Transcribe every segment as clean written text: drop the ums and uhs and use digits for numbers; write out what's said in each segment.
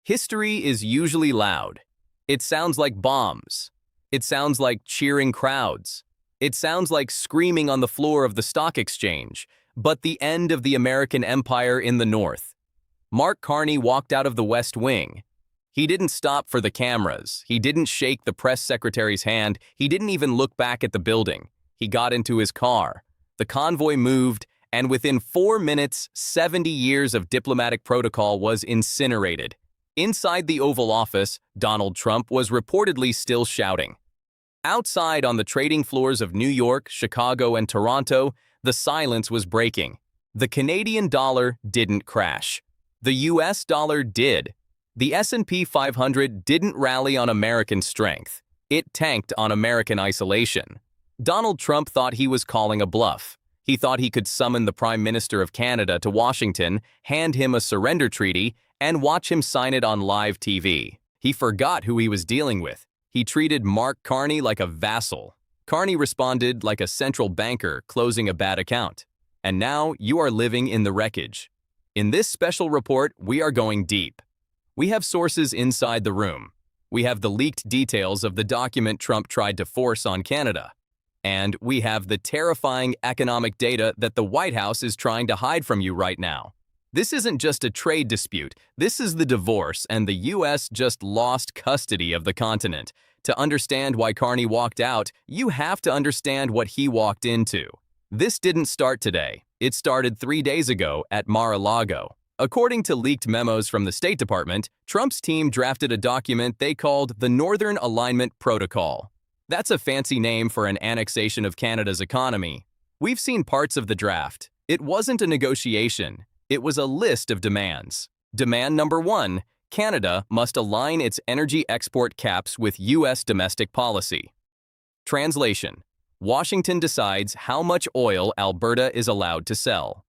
History is usually loud. It sounds like bombs. It sounds like cheering crowds. It sounds like screaming on the floor of the stock exchange, but the end of the American empire in the North. Mark Carney walked out of the West Wing. He didn't stop for the cameras. He didn't shake the press secretary's hand. He didn't even look back at the building. He got into his car. The convoy moved, and within 4 minutes, 70 years of diplomatic protocol was incinerated. Inside the Oval Office, Donald Trump was reportedly still shouting. Outside on the trading floors of New York, Chicago, and Toronto, the silence was breaking. The Canadian dollar didn't crash. The US dollar did. The S&P 500 didn't rally on American strength. It tanked on American isolation. Donald Trump thought he was calling a bluff. He thought he could summon the Prime Minister of Canada to Washington, hand him a surrender treaty, and watch him sign it on live TV. He forgot who he was dealing with. He treated Mark Carney like a vassal. Carney responded like a central banker closing a bad account. And now you are living in the wreckage. In this special report, we are going deep. We have sources inside the room. We have the leaked details of the document Trump tried to force on Canada. And we have the terrifying economic data that the White House is trying to hide from you right now. This isn't just a trade dispute. This is the divorce, and the U.S. just lost custody of the continent. To understand why Carney walked out, you have to understand what he walked into. This didn't start today. It started 3 days ago at Mar-a-Lago. According to leaked memos from the State Department, Trump's team drafted a document they called the Northern Alignment Protocol. That's a fancy name for an annexation of Canada's economy. We've seen parts of the draft. It wasn't a negotiation. It was a list of demands. Demand number 1, Canada must align its energy export caps with U.S. domestic policy. Translation: Washington decides how much oil Alberta is allowed to sell.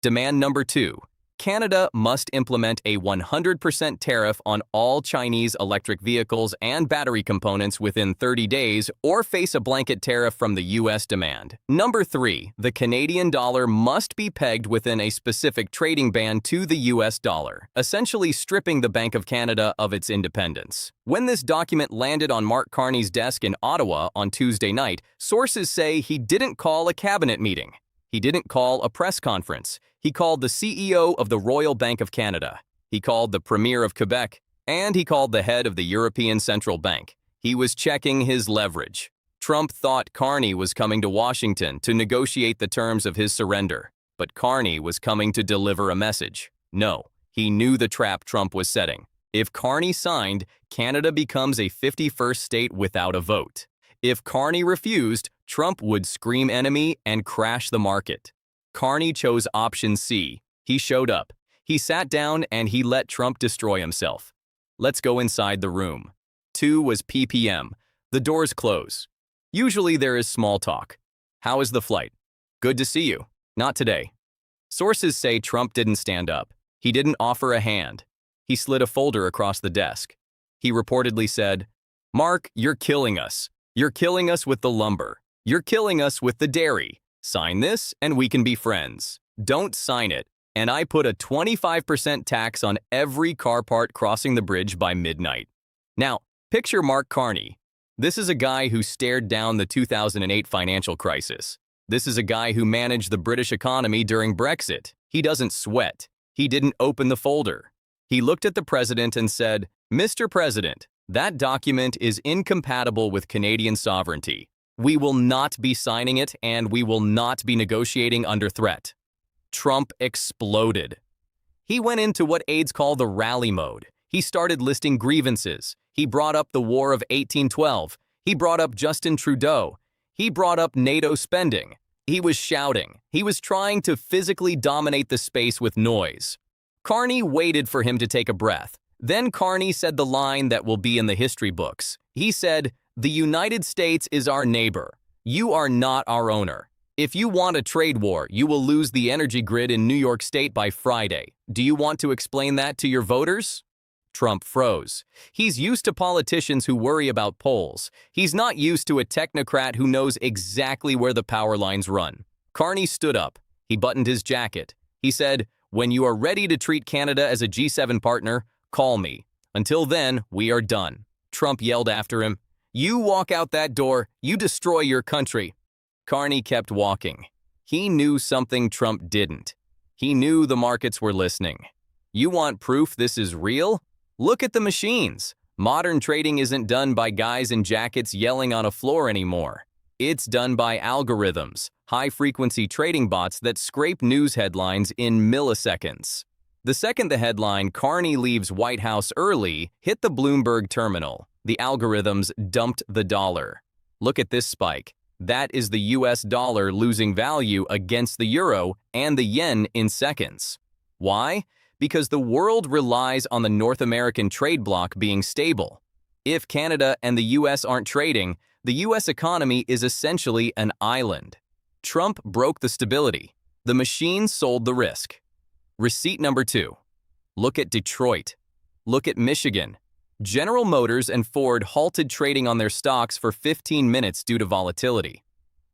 Demand number 2, Canada must implement a 100% tariff on all Chinese electric vehicles and battery components within 30 days or face a blanket tariff from the U.S. demand. Number 3, the Canadian dollar must be pegged within a specific trading band to the U.S. dollar, essentially stripping the Bank of Canada of its independence. When this document landed on Mark Carney's desk in Ottawa on Tuesday night, sources say he didn't call a cabinet meeting. He didn't call a press conference. He called the CEO of the Royal Bank of Canada. He called the Premier of Quebec, and he called the head of the European Central Bank. He was checking his leverage. Trump thought Carney was coming to Washington to negotiate the terms of his surrender, but Carney was coming to deliver a message. No, he knew the trap Trump was setting. If Carney signed, Canada becomes a 51st state without a vote. If Carney refused, Trump would scream enemy and crash the market. Carney chose option C. He showed up. He sat down and he let Trump destroy himself. Let's go inside the room. 2 was ppm. The doors close. Usually there is small talk. How is the flight? Good to see you. Not today. Sources say Trump didn't stand up. He didn't offer a hand. He slid a folder across the desk. He reportedly said, "Mark, you're killing us. You're killing us with the lumber. You're killing us with the dairy. Sign this and we can be friends. Don't sign it, and I put a 25% tax on every car part crossing the bridge by midnight." Now, picture Mark Carney. This is a guy who stared down the 2008 financial crisis. This is a guy who managed the British economy during Brexit. He doesn't sweat. He didn't open the folder. He looked at the president and said, "Mr. President, that document is incompatible with Canadian sovereignty. We will not be signing it, and we will not be negotiating under threat." Trump exploded. He went into what aides call the rally mode. He started listing grievances. He brought up the War of 1812. He brought up Justin Trudeau. He brought up NATO spending. He was shouting. He was trying to physically dominate the space with noise. Carney waited for him to take a breath. Then Carney said the line that will be in the history books. He said, "The United States is our neighbor. You are not our owner. If you want a trade war, you will lose the energy grid in New York State by Friday. Do you want to explain that to your voters?" Trump froze. He's used to politicians who worry about polls. He's not used to a technocrat who knows exactly where the power lines run. Carney stood up. He buttoned his jacket. He said, "When you are ready to treat Canada as a G7 partner, call me. Until then, we are done." Trump yelled after him. "You walk out that door, you destroy your country." Carney kept walking. He knew something Trump didn't. He knew the markets were listening. You want proof this is real? Look at the machines. Modern trading isn't done by guys in jackets yelling on a floor anymore. It's done by algorithms, high-frequency trading bots that scrape news headlines in milliseconds. The second the headline, "Carney leaves White House early," hit the Bloomberg terminal, the algorithms dumped the dollar. Look at this spike. That is the US dollar losing value against the euro and the yen in seconds. Why? Because the world relies on the North American trade bloc being stable. If Canada and the US aren't trading, the US economy is essentially an island. Trump broke the stability. The machine sold the risk. Receipt number 2. Look at Detroit. Look at Michigan. General Motors and Ford halted trading on their stocks for 15 minutes due to volatility.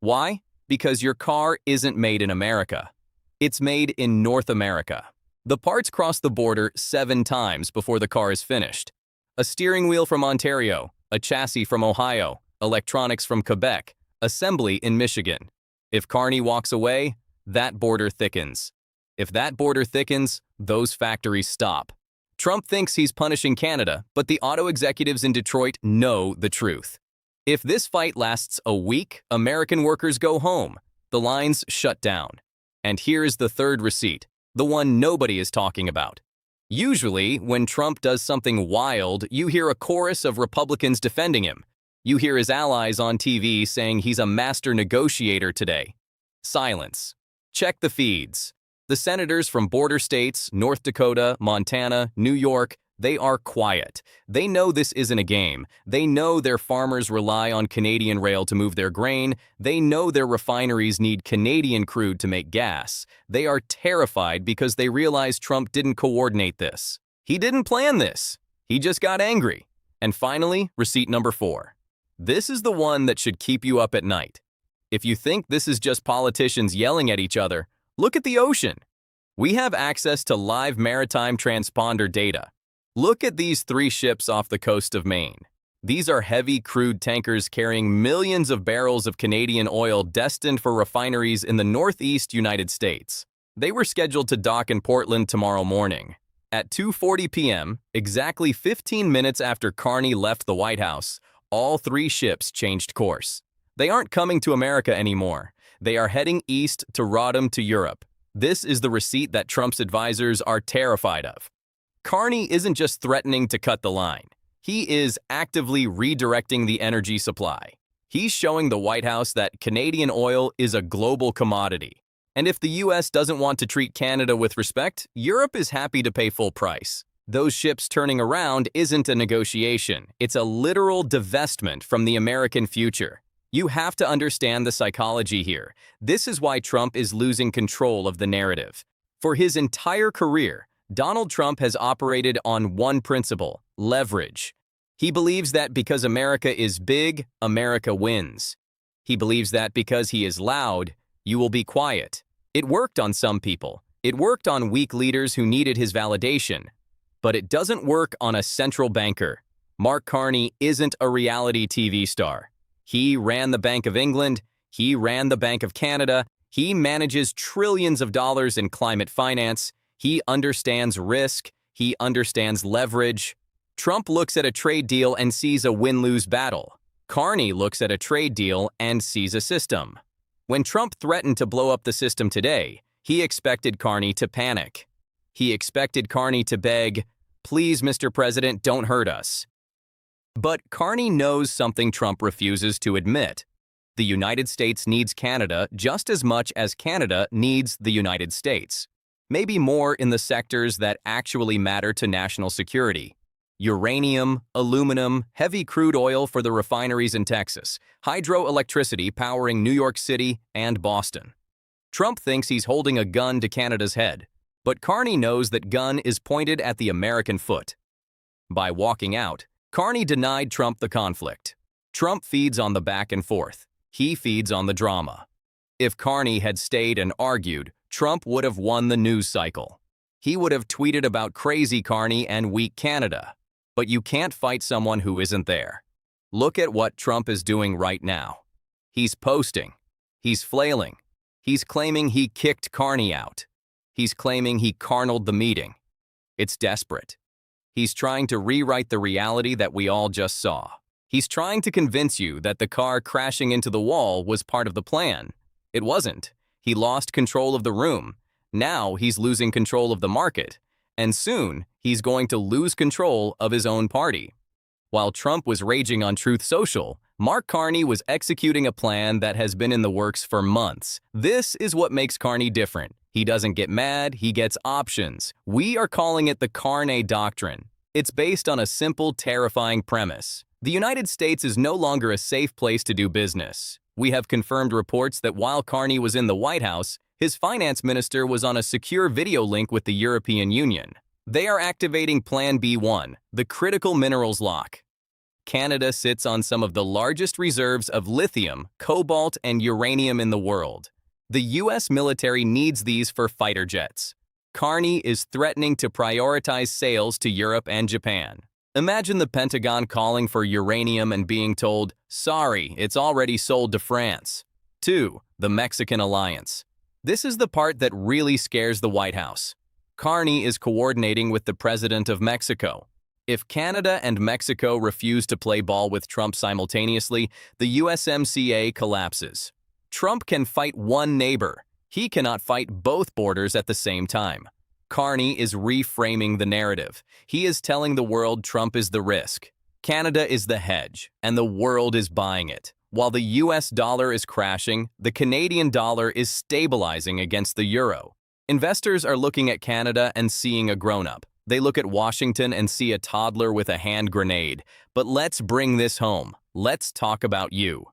Why? Because your car isn't made in America. It's made in North America. The parts cross the border 7 times before the car is finished. A steering wheel from Ontario, a chassis from Ohio, electronics from Quebec, assembly in Michigan. If Carney walks away, that border thickens. If that border thickens, those factories stop. Trump thinks he's punishing Canada, but the auto executives in Detroit know the truth. If this fight lasts a week, American workers go home. The lines shut down. And here is the third receipt, the one nobody is talking about. Usually, when Trump does something wild, you hear a chorus of Republicans defending him. You hear his allies on TV saying he's a master negotiator today. Silence. Check the feeds. The senators from border states, North Dakota, Montana, New York, they are quiet. They know this isn't a game. They know their farmers rely on Canadian rail to move their grain. They know their refineries need Canadian crude to make gas. They are terrified because they realize Trump didn't coordinate this. He didn't plan this. He just got angry. And finally, receipt number 4. This is the one that should keep you up at night. If you think this is just politicians yelling at each other, look at the ocean. We have access to live maritime transponder data. Look at these 3 ships off the coast of Maine. These are heavy crude tankers carrying millions of barrels of Canadian oil destined for refineries in the Northeast United States. They were scheduled to dock in Portland tomorrow morning. At 2:40 p.m., exactly 15 minutes after Carney left the White House, all 3 ships changed course. They aren't coming to America anymore. They are heading east to Rotterdam to Europe. This is the receipt that Trump's advisors are terrified of. Carney isn't just threatening to cut the line. He is actively redirecting the energy supply. He's showing the White House that Canadian oil is a global commodity. And if the US doesn't want to treat Canada with respect, Europe is happy to pay full price. Those ships turning around isn't a negotiation. It's a literal divestment from the American future. You have to understand the psychology here. This is why Trump is losing control of the narrative. For his entire career, Donald Trump has operated on one principle: leverage. He believes that because America is big, America wins. He believes that because he is loud, you will be quiet. It worked on some people. It worked on weak leaders who needed his validation. But it doesn't work on a central banker. Mark Carney isn't a reality TV star. He ran the Bank of England. He ran the Bank of Canada. He manages trillions of dollars in climate finance. He understands risk. He understands leverage. Trump looks at a trade deal and sees a win-lose battle. Carney looks at a trade deal and sees a system. When Trump threatened to blow up the system today, he expected Carney to panic. He expected Carney to beg, "Please, Mr. President, don't hurt us." But Carney knows something Trump refuses to admit. The United States needs Canada just as much as Canada needs the United States. Maybe more in the sectors that actually matter to national security. Uranium, aluminum, heavy crude oil for the refineries in Texas, hydroelectricity powering New York City and Boston. Trump thinks he's holding a gun to Canada's head, but Carney knows that gun is pointed at the American foot. By walking out, Carney denied Trump the conflict. Trump feeds on the back and forth. He feeds on the drama. If Carney had stayed and argued, Trump would have won the news cycle. He would have tweeted about crazy Carney and weak Canada. But you can't fight someone who isn't there. Look at what Trump is doing right now. He's posting. He's flailing. He's claiming he kicked Carney out. He's claiming he carnaled the meeting. It's desperate. He's trying to rewrite the reality that we all just saw. He's trying to convince you that the car crashing into the wall was part of the plan. It wasn't. He lost control of the room. Now he's losing control of the market. And soon, he's going to lose control of his own party. While Trump was raging on Truth Social, Mark Carney was executing a plan that has been in the works for months. This is what makes Carney different. He doesn't get mad, he gets options. We are calling it the Carney Doctrine. It's based on a simple, terrifying premise. The United States is no longer a safe place to do business. We have confirmed reports that while Carney was in the White House, his finance minister was on a secure video link with the European Union. They are activating Plan B1, the critical minerals lock. Canada sits on some of the largest reserves of lithium, cobalt, and uranium in the world. The U.S. military needs these for fighter jets. Carney is threatening to prioritize sales to Europe and Japan. Imagine the Pentagon calling for uranium and being told, sorry, it's already sold to France. 2. The Mexican alliance. This is the part that really scares the White House. Carney is coordinating with the president of Mexico. If Canada and Mexico refuse to play ball with Trump simultaneously, the USMCA collapses. Trump can fight one neighbor. He cannot fight both borders at the same time. Carney is reframing the narrative. He is telling the world Trump is the risk. Canada is the hedge, and the world is buying it. While the US dollar is crashing, the Canadian dollar is stabilizing against the euro. Investors are looking at Canada and seeing a grown-up. They look at Washington and see a toddler with a hand grenade. But let's bring this home. Let's talk about you.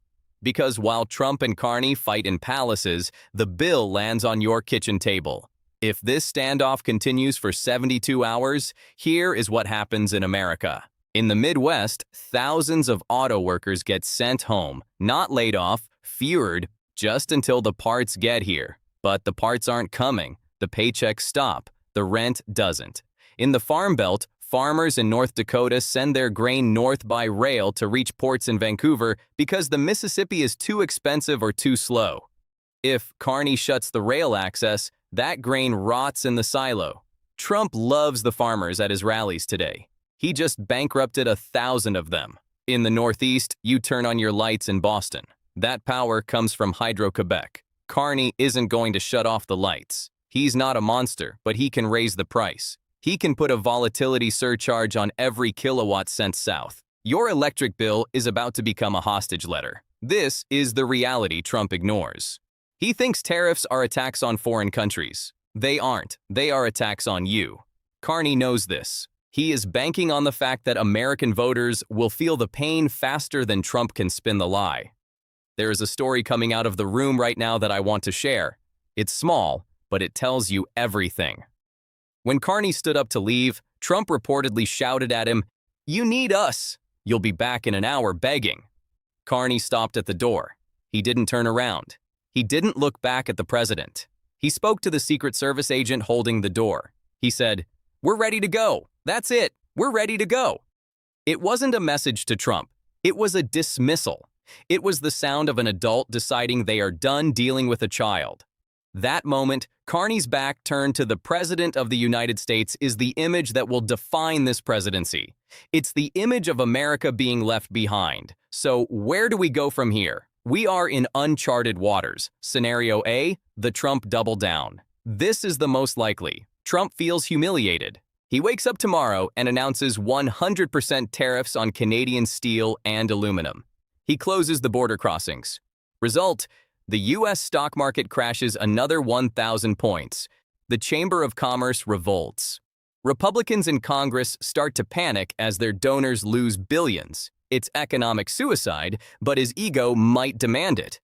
Because while Trump and Carney fight in palaces, the bill lands on your kitchen table. If this standoff continues for 72 hours, here is what happens in America. In the Midwest, thousands of auto workers get sent home, not laid off, feared, just until the parts get here. But the parts aren't coming. The paychecks stop. The rent doesn't. In the Farm Belt, farmers in North Dakota send their grain north by rail to reach ports in Vancouver because the Mississippi is too expensive or too slow. If Carney shuts the rail access, that grain rots in the silo. Trump loves the farmers at his rallies today. He just bankrupted 1,000 of them. In the Northeast, you turn on your lights in Boston. That power comes from Hydro-Quebec. Carney isn't going to shut off the lights. He's not a monster, but he can raise the price. He can put a volatility surcharge on every kilowatt sent south. Your electric bill is about to become a hostage letter. This is the reality Trump ignores. He thinks tariffs are a tax on foreign countries. They aren't. They are a tax on you. Carney knows this. He is banking on the fact that American voters will feel the pain faster than Trump can spin the lie. There is a story coming out of the room right now that I want to share. It's small, but it tells you everything. When Carney stood up to leave, Trump reportedly shouted at him, "You need us. You'll be back in an hour begging." Carney stopped at the door. He didn't turn around. He didn't look back at the president. He spoke to the Secret Service agent holding the door. He said, "We're ready to go. That's it. We're ready to go." It wasn't a message to Trump. It was a dismissal. It was the sound of an adult deciding they are done dealing with a child. That moment, Carney's back turned to the President of the United States is the image that will define this presidency. It's the image of America being left behind. So where do we go from here? We are in uncharted waters. Scenario A, the Trump double down. This is the most likely. Trump feels humiliated. He wakes up tomorrow and announces 100% tariffs on Canadian steel and aluminum. He closes the border crossings. Result, the U.S. stock market crashes another 1,000 points. The Chamber of Commerce revolts. Republicans in Congress start to panic as their donors lose billions. It's economic suicide, but his ego might demand it.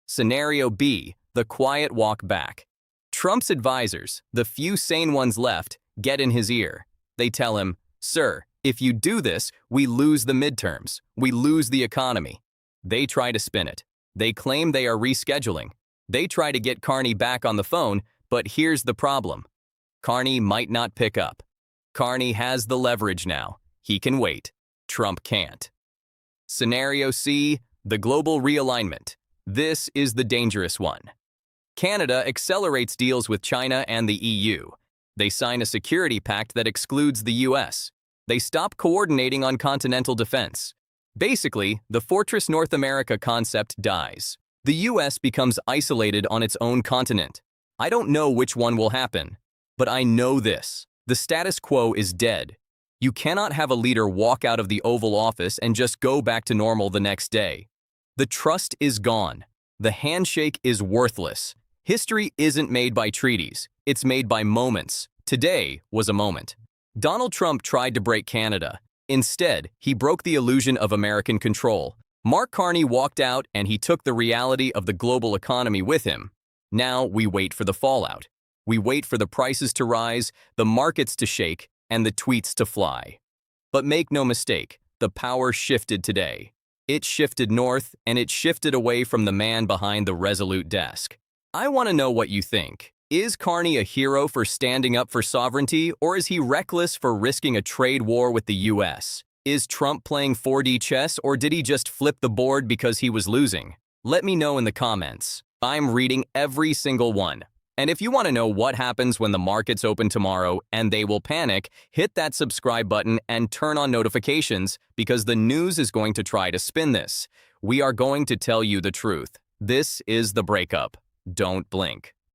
Scenario B, the quiet walk back. Trump's advisors, the few sane ones left, get in his ear. They tell him, "Sir, if you do this, we lose the midterms. We lose the economy." They try to spin it. They claim they are rescheduling. They try to get Carney back on the phone, but here's the problem. Carney might not pick up. Carney has the leverage now. He can wait. Trump can't. Scenario C, the global realignment. This is the dangerous one. Canada accelerates deals with China and the EU. They sign a security pact that excludes the US. They stop coordinating on continental defense. Basically, the Fortress North America concept dies. The US becomes isolated on its own continent. I don't know which one will happen, but I know this. The status quo is dead. You cannot have a leader walk out of the Oval Office and just go back to normal the next day. The trust is gone. The handshake is worthless. History isn't made by treaties. It's made by moments. Today was a moment. Donald Trump tried to break Canada. Instead, he broke the illusion of American control. Mark Carney walked out and he took the reality of the global economy with him. Now we wait for the fallout. We wait for the prices to rise, the markets to shake, and the tweets to fly. But make no mistake, the power shifted today. It shifted north, and it shifted away from the man behind the resolute desk. I want to know what you think. Is Carney a hero for standing up for sovereignty, or is he reckless for risking a trade war with the US? Is Trump playing 4D chess, or did he just flip the board because he was losing? Let me know in the comments. I'm reading every single one. And if you want to know what happens when the markets open tomorrow and they will panic, hit that subscribe button and turn on notifications because the news is going to try to spin this. We are going to tell you the truth. This is the breakup. Don't blink.